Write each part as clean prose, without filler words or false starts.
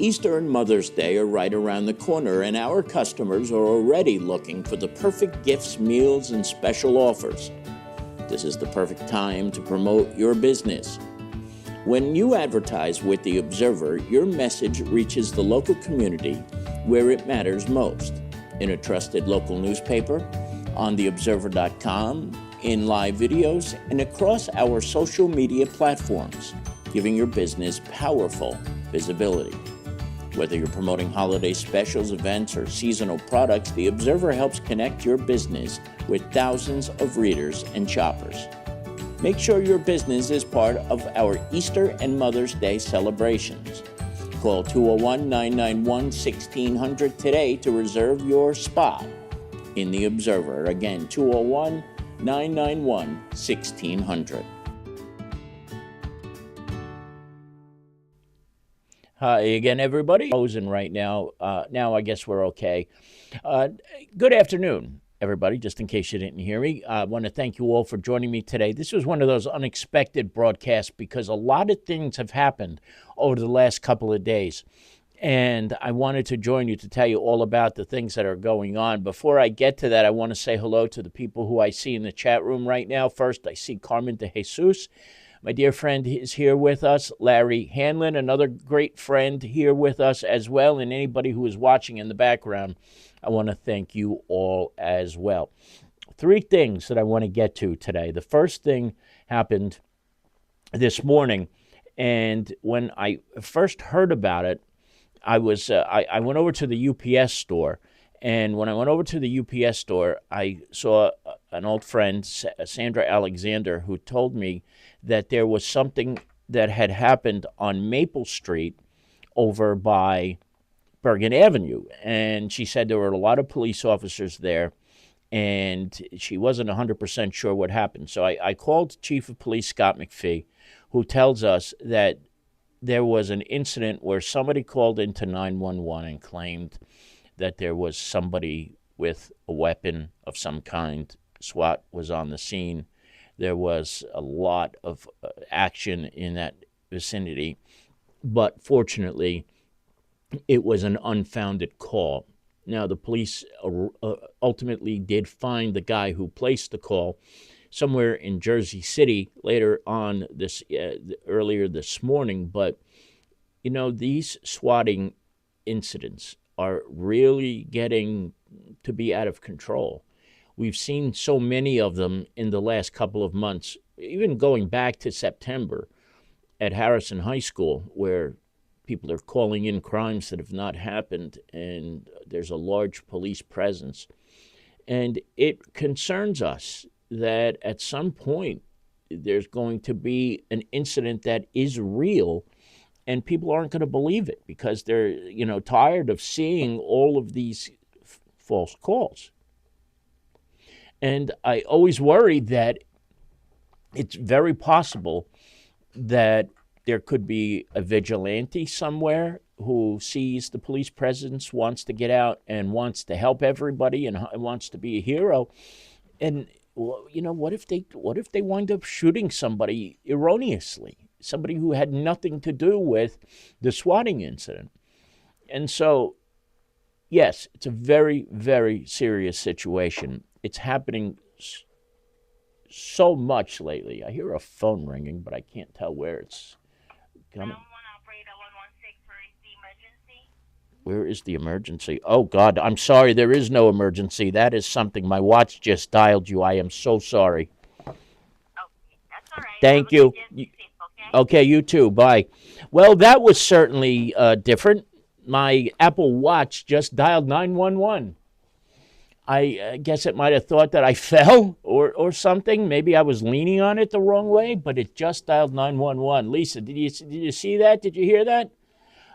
Easter and Mother's Day are right around the corner, and our customers are already looking for the perfect gifts, meals, and special offers. This is the perfect time to promote your business. When you advertise with The Observer, your message reaches the local community where it matters most. In a trusted local newspaper, on theobserver.com, in live videos, and across our social media platforms, giving your business powerful visibility. Whether you're promoting holiday specials, events, or seasonal products, The Observer helps connect your business with thousands of readers and shoppers. Make sure your business is part of our Easter and Mother's Day celebrations. Call 201-991-1600 today to reserve your spot in The Observer. Again, 201-991-1600. Hi again, everybody. Frozen right now. Now I guess we're okay. Good afternoon, everybody, just in case you didn't hear me. I want to thank you all for joining me today. This was one of those unexpected broadcasts because a lot of things have happened over the last couple of days. And I wanted to join you to tell you all about the things that are going on. Before I get to that, I want to say hello to the people who I see in the chat room right now. First, I see Carmen de Jesus. My dear friend is here with us. Larry Hanlon, another great friend, here with us as well. And anybody who is watching in the background, I want to thank you all as well. Three things that I want to get to today. The first thing happened this morning, and when I first heard about it, I went over to the UPS store, and when I went over to the UPS store, I saw an old friend, Sandra Alexander, who told me that there was something that had happened on Maple Street over by Bergen Avenue. And she said there were a lot of police officers there, and she wasn't 100% sure what happened. So I called Chief of Police Scott McPhee, who tells us that there was an incident where somebody called into 911 and claimed that there was somebody with a weapon of some kind. SWAT was on the scene. There was a lot of action in that vicinity, but fortunately, it was an unfounded call. Now, the police ultimately did find the guy who placed the call somewhere in Jersey City later on earlier this morning. But, you know, these swatting incidents are really getting to be out of control. We've seen so many of them in the last couple of months, even going back to September at Harrison High School, where people are calling in crimes that have not happened, and there's a large police presence. And it concerns us that at some point there's going to be an incident that is real, and people aren't going to believe it because they're, tired of seeing all of these false calls. And I always worry that it's very possible that there could be a vigilante somewhere who sees the police presence, wants to get out and wants to help everybody and wants to be a hero. And, what if they wind up shooting somebody erroneously, somebody who had nothing to do with the swatting incident? And so, yes, it's a very, very serious situation. It's happening so much lately. I hear a phone ringing, but I can't tell where it's coming. Where is the emergency? Oh, God, I'm sorry. There is no emergency. That is something. My watch just dialed you. I am so sorry. Okay, that's all right. Thank you. Okay, you too. Bye. Well, that was certainly different. My Apple Watch just dialed 911. I guess it might have thought that I fell or something. Maybe I was leaning on it the wrong way, but it just dialed 911. Lisa, did you see that? Did you hear that?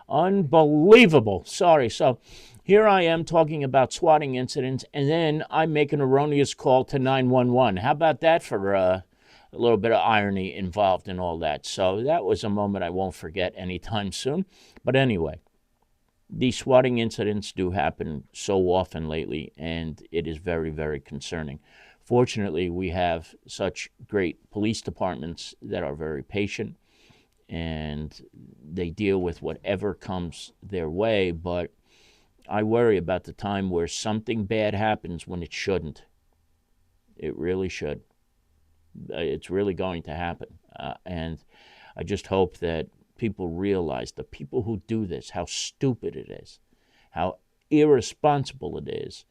Unbelievable. Sorry. So here I am talking about swatting incidents, and then I make an erroneous call to 911. How about that for a little bit of irony involved in all that? So that was a moment I won't forget anytime soon. But anyway, these swatting incidents do happen so often lately, and it is very, very concerning. Fortunately, we have such great police departments that are very patient and they deal with whatever comes their way. But I worry about the time where something bad happens when it shouldn't. It really should. It's really going to happen. And I just hope that people realize, the people who do this, how stupid it is, how irresponsible it is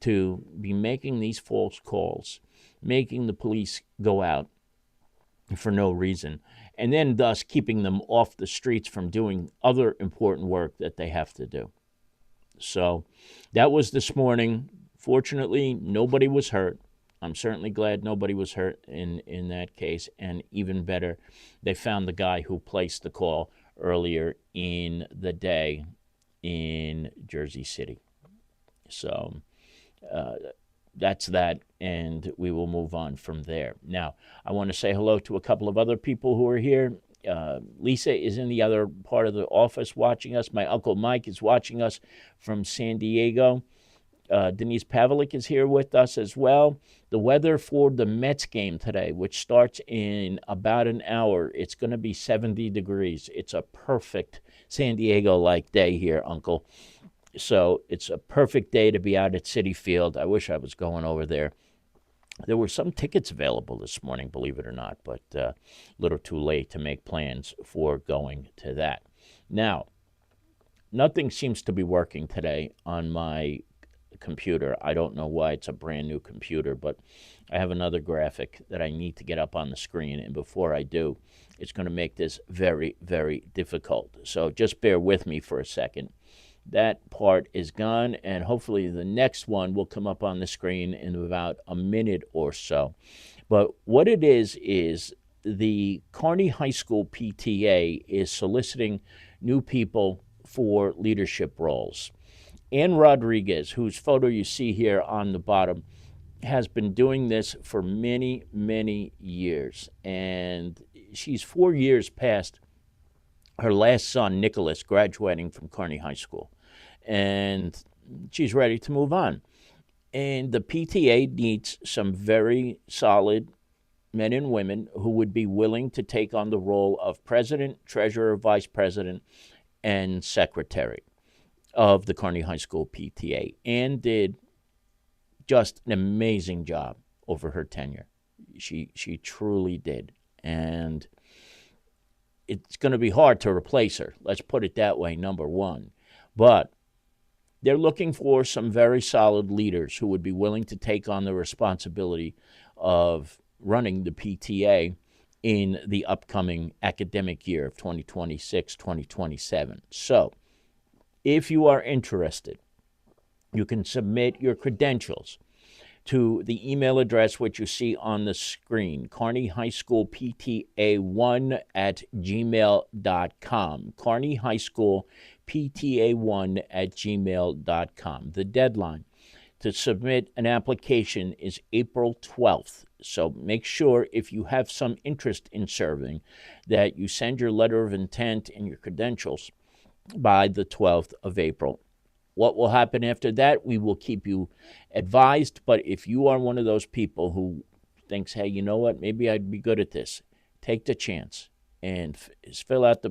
to be making these false calls, making the police go out for no reason, and then thus keeping them off the streets from doing other important work that they have to do. So that was this morning. Fortunately, nobody was hurt. I'm certainly glad nobody was hurt in that case. And even better, they found the guy who placed the call earlier in the day in Jersey City. So that's that, and we will move on from there. Now, I want to say hello to a couple of other people who are here. Lisa is in the other part of the office watching us. My Uncle Mike is watching us from San Diego. Denise Pavlik is here with us as well. The weather for the Mets game today, which starts in about an hour, it's going to be 70 degrees. It's a perfect San Diego-like day here, Uncle. So it's a perfect day to be out at Citi Field. I wish I was going over there. There were some tickets available this morning, believe it or not, but a little too late to make plans for going to that. Now, nothing seems to be working today on my computer. I don't know why. It's a brand new computer, but I have another graphic that I need to get up on the screen, and before I do, it's going to make this very, very difficult. So just bear with me for a second. That part is gone, and hopefully the next one will come up on the screen in about a minute or so. But what it is the Kearny High School PTA is soliciting new people for leadership roles. Ann Rodriguez, whose photo you see here on the bottom, has been doing this for many, many years. And she's 4 years past her last son, Nicholas, graduating from Kearny High School. And she's ready to move on. And the PTA needs some very solid men and women who would be willing to take on the role of president, treasurer, vice president, and secretary of the Kearny High School PTA. Ann did just an amazing job over her tenure. She truly did. And it's going to be hard to replace her. Let's put it that way, number one. But they're looking for some very solid leaders who would be willing to take on the responsibility of running the PTA in the upcoming academic year of 2026-2027. So, if you are interested, you can submit your credentials to the email address which you see on the screen, Kearny High School PTA1 at gmail.com. Kearny High School PTA1 at gmail.com. The deadline to submit an application is April 12th. So make sure, if you have some interest in serving, that you send your letter of intent and your credentials by the 12th of April. What will happen after that, we will keep you advised. But if you are one of those people who thinks, hey, you know what, maybe I'd be good at this, take the chance and fill out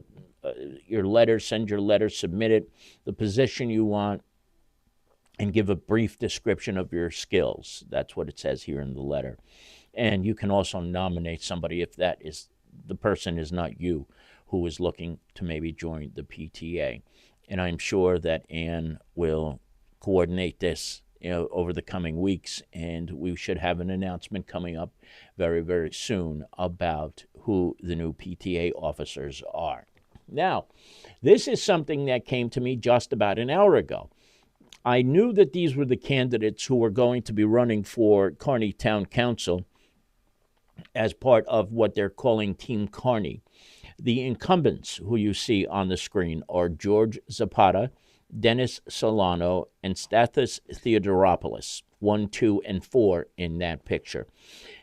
your letter, send your letter, submit it, the position you want, and give a brief description of your skills. That's what it says here in the letter. And you can also nominate somebody if that is the person is not you who is looking to maybe join the PTA. And I'm sure that Ann will coordinate this, over the coming weeks, and we should have an announcement coming up very, very soon about who the new PTA officers are. Now, this is something that came to me just about an hour ago. I knew that these were the candidates who were going to be running for Kearny Town Council as part of what they're calling Team Kearny. The incumbents who you see on the screen are George Zapata, Dennis Solano, and Stathis Theodoropoulos, 1, 2, and 4 in that picture.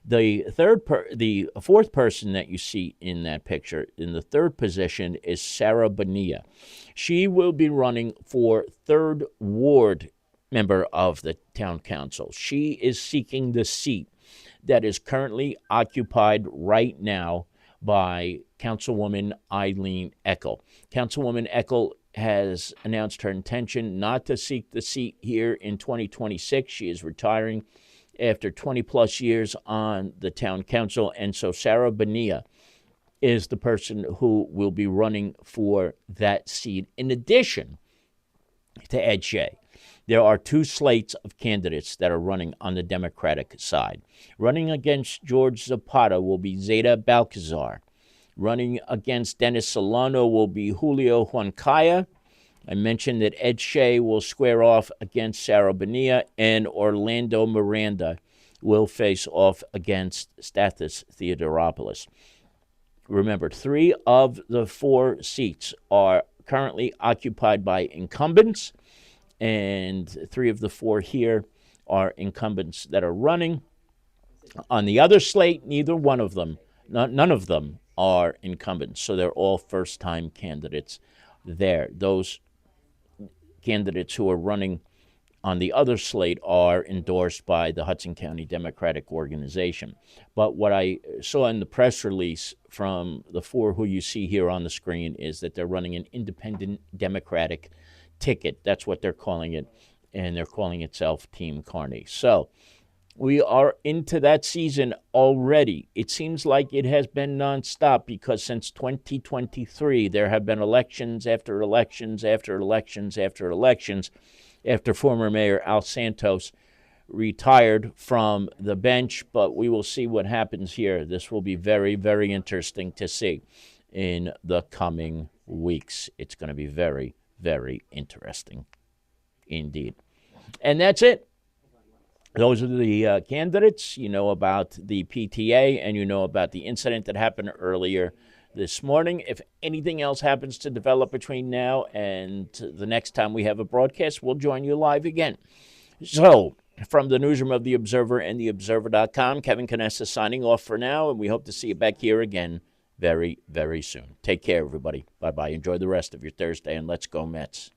The fourth person that you see in that picture, in the third position, is Sarah Bonilla. She will be running for 3rd Ward member of the Town Council. She is seeking the seat that is currently occupied right now by Councilwoman Eileen Eckel. Councilwoman Eckel has announced her intention not to seek the seat here in 2026. She is retiring after 20 plus years on the town council. And so Sarah Bonilla is the person who will be running for that seat. In addition to Ed Shea, there are two slates of candidates that are running on the Democratic side. Running against George Zapata will be Zeta Balcazar. Running against Dennis Solano will be Julio Huancaya. I mentioned that Ed Shea will square off against Sarah Bonilla, and Orlando Miranda will face off against Stathis Theodoropoulos. Remember, 3 of the 4 seats are currently occupied by incumbents, and 3 of the 4 here are incumbents that are running. On the other slate, none of them are incumbents, so they're all first-time candidates there. Those candidates who are running on the other slate are endorsed by the Hudson County Democratic Organization. But what I saw in the press release from the 4 who you see here on the screen is that they're running an independent Democratic ticket. That's what they're calling it, and they're calling itself Team Kearny. So we are into that season already. It seems like it has been nonstop because since 2023, there have been elections after elections after elections after elections after former Mayor Al Santos retired from the bench. But we will see what happens here. This will be very, very interesting to see in the coming weeks. It's going to be very, very interesting indeed. And that's it. Those are the candidates. You know about the PTA, and you know about the incident that happened earlier this morning. If anything else happens to develop between now and the next time we have a broadcast, we'll join you live again. So, from the newsroom of The Observer and TheObserver.com, Kevin Canessa signing off for now, and we hope to see you back here again very, very soon. Take care, everybody. Bye-bye. Enjoy the rest of your Thursday, and let's go Mets.